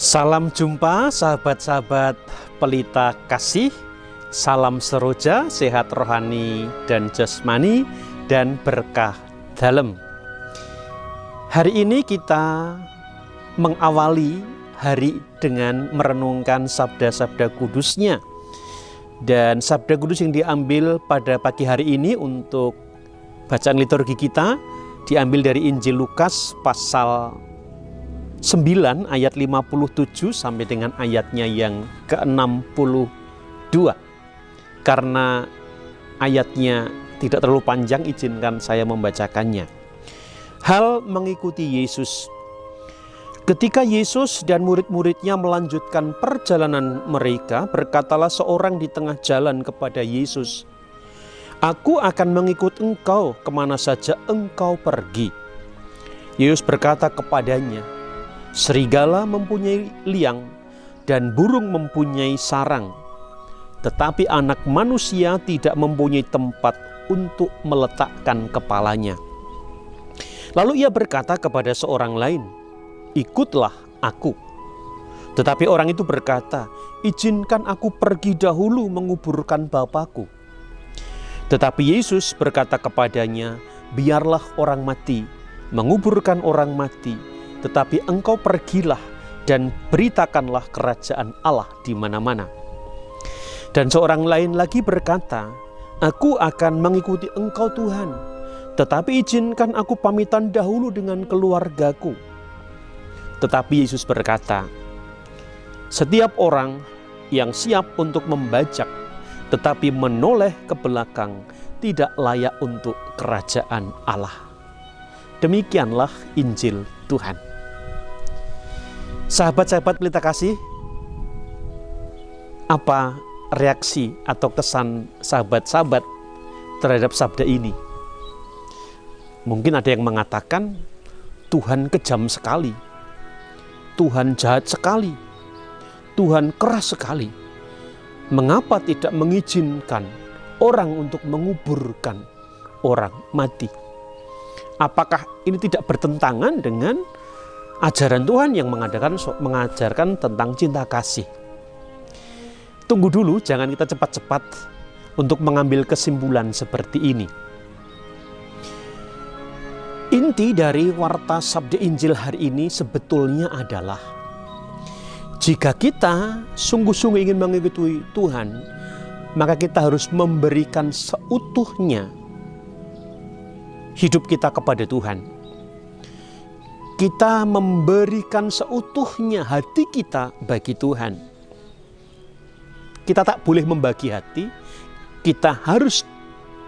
Salam jumpa sahabat-sahabat pelita kasih. Salam seroja, sehat rohani dan jasmani, dan berkah dalam. Hari ini kita mengawali hari dengan merenungkan sabda-sabda kudusnya. Dan sabda kudus yang diambil pada pagi hari ini untuk bacaan liturgi kita diambil dari Injil Lukas pasal 9 ayat 57 sampai dengan ayatnya yang ke-62. Karena ayatnya tidak terlalu panjang, izinkan saya membacakannya. Hal mengikuti Yesus. Ketika Yesus dan murid-muridnya melanjutkan perjalanan mereka, berkatalah seorang di tengah jalan kepada Yesus, "Aku akan mengikut engkau kemana saja engkau pergi." Yesus berkata kepadanya, "Serigala mempunyai liang dan burung mempunyai sarang, tetapi anak manusia tidak mempunyai tempat untuk meletakkan kepalanya." Lalu ia berkata kepada seorang lain, "Ikutlah aku." Tetapi orang itu berkata, "Izinkan aku pergi dahulu menguburkan Bapakku." Tetapi Yesus berkata kepadanya, "Biarlah orang mati menguburkan orang mati, tetapi engkau pergilah dan beritakanlah kerajaan Allah di mana-mana." Dan seorang lain lagi berkata, "Aku akan mengikuti engkau Tuhan, tetapi izinkan aku pamitan dahulu dengan keluargaku." Tetapi Yesus berkata, "Setiap orang yang siap untuk membajak tetapi menoleh ke belakang tidak layak untuk kerajaan Allah." Demikianlah Injil Tuhan. Sahabat-sahabat pelita kasih, apa reaksi atau kesan sahabat-sahabat terhadap sabda ini? Mungkin ada yang mengatakan, Tuhan kejam sekali, Tuhan jahat sekali, Tuhan keras sekali. Mengapa tidak mengizinkan orang untuk menguburkan orang mati? Apakah ini tidak bertentangan dengan ajaran Tuhan yang mengajarkan tentang cinta kasih? Tunggu dulu, jangan kita cepat-cepat untuk mengambil kesimpulan seperti ini. Inti dari warta sabda Injil hari ini sebetulnya adalah, jika kita sungguh-sungguh ingin mengikuti Tuhan, maka kita harus memberikan seutuhnya hidup kita kepada Tuhan. Kita memberikan seutuhnya hati kita bagi Tuhan. Kita tak boleh membagi hati, kita harus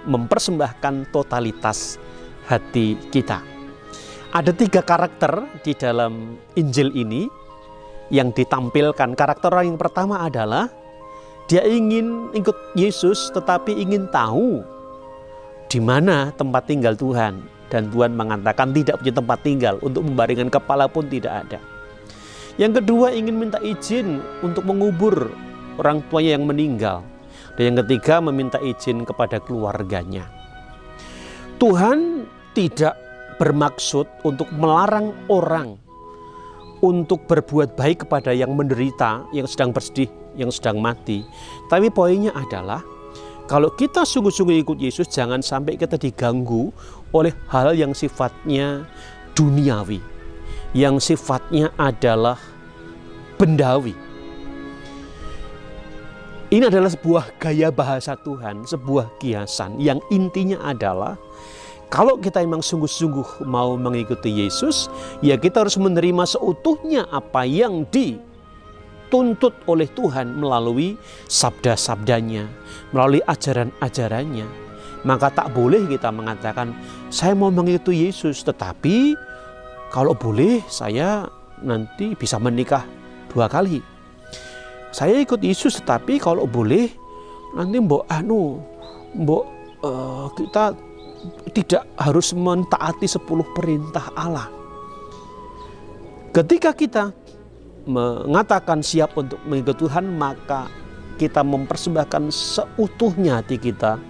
mempersembahkan totalitas hati kita. Ada 3 karakter di dalam Injil ini yang ditampilkan. Karakter orang yang pertama adalah dia ingin ikut Yesus tetapi ingin tahu di mana tempat tinggal Tuhan. Dan Tuhan mengatakan tidak punya tempat tinggal, untuk membaringkan kepala pun tidak ada. Yang kedua ingin minta izin untuk mengubur orang tuanya yang meninggal. Dan yang ketiga meminta izin kepada keluarganya. Tuhan tidak bermaksud untuk melarang orang untuk berbuat baik kepada yang menderita, yang sedang bersedih, yang sedang mati. Tapi poinnya adalah, kalau kita sungguh-sungguh ikut Yesus, jangan sampai kita diganggu oleh hal yang sifatnya duniawi, yang sifatnya adalah bendawi. Ini adalah sebuah gaya bahasa Tuhan, sebuah kiasan yang intinya adalah, kalau kita memang sungguh-sungguh mau mengikuti Yesus, ya kita harus menerima seutuhnya apa yang dituntut oleh Tuhan melalui sabda-sabdanya, melalui ajaran-ajarannya. Maka tak boleh kita mengatakan, saya mau mengikuti Yesus, tetapi kalau boleh saya nanti bisa menikah 2 kali. Saya ikut Yesus, tetapi kalau boleh nanti kita tidak harus mentaati 10 perintah Allah. Ketika kita mengatakan siap untuk mengikuti Tuhan, maka kita mempersembahkan seutuhnya hati kita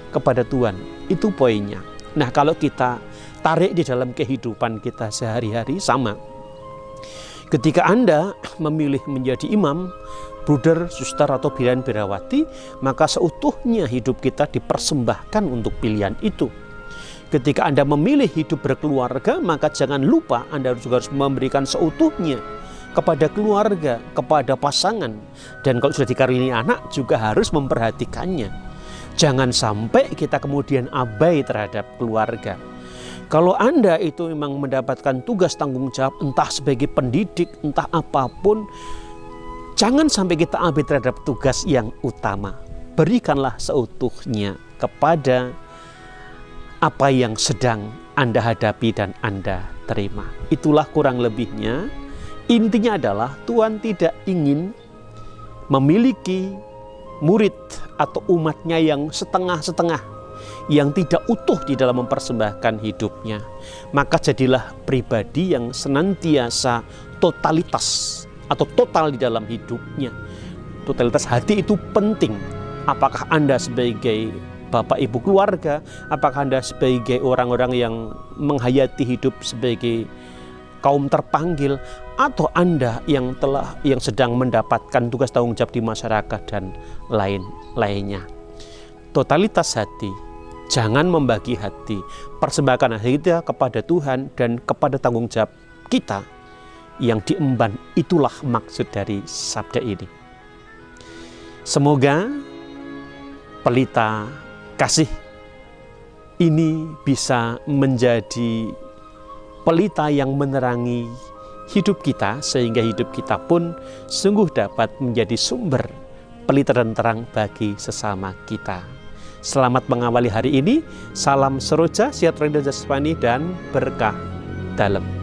kepada Tuhan. Itu poinnya. Nah, kalau kita tarik di dalam kehidupan kita sehari-hari, sama. Ketika Anda memilih menjadi imam, bruder, suster, atau bidan birawati, maka seutuhnya hidup kita dipersembahkan untuk pilihan itu. Ketika Anda memilih hidup berkeluarga, maka jangan lupa Anda juga harus memberikan seutuhnya kepada keluarga, kepada pasangan. Dan kalau sudah dikaruniai anak, juga harus memperhatikannya. Jangan sampai kita kemudian abai terhadap keluarga. Kalau Anda itu memang mendapatkan tugas tanggung jawab, entah sebagai pendidik, entah apapun, jangan sampai kita abai terhadap tugas yang utama. Berikanlah seutuhnya kepada apa yang sedang Anda hadapi dan Anda terima. Itulah kurang lebihnya. Intinya adalah Tuhan tidak ingin memiliki murid atau umatnya yang setengah-setengah, yang tidak utuh di dalam mempersembahkan hidupnya. Maka jadilah pribadi yang senantiasa totalitas atau total di dalam hidupnya. Totalitas hati itu penting. Apakah Anda sebagai bapak ibu keluarga, apakah Anda sebagai orang-orang yang menghayati hidup sebagai kaum terpanggil, atau Anda yang sedang mendapatkan tugas tanggung jawab di masyarakat dan lain-lainnya. Totalitas hati, jangan membagi hati. Persembahkan hati kita kepada Tuhan dan kepada tanggung jawab kita yang diemban. Itulah maksud dari sabda ini. Semoga pelita kasih ini bisa menjadi pelita yang menerangi hidup kita, sehingga hidup kita pun sungguh dapat menjadi sumber pelita dan terang bagi sesama kita. Selamat mengawali hari ini. Salam seroja, sehat rohani dan jasmani, dan berkah dalam.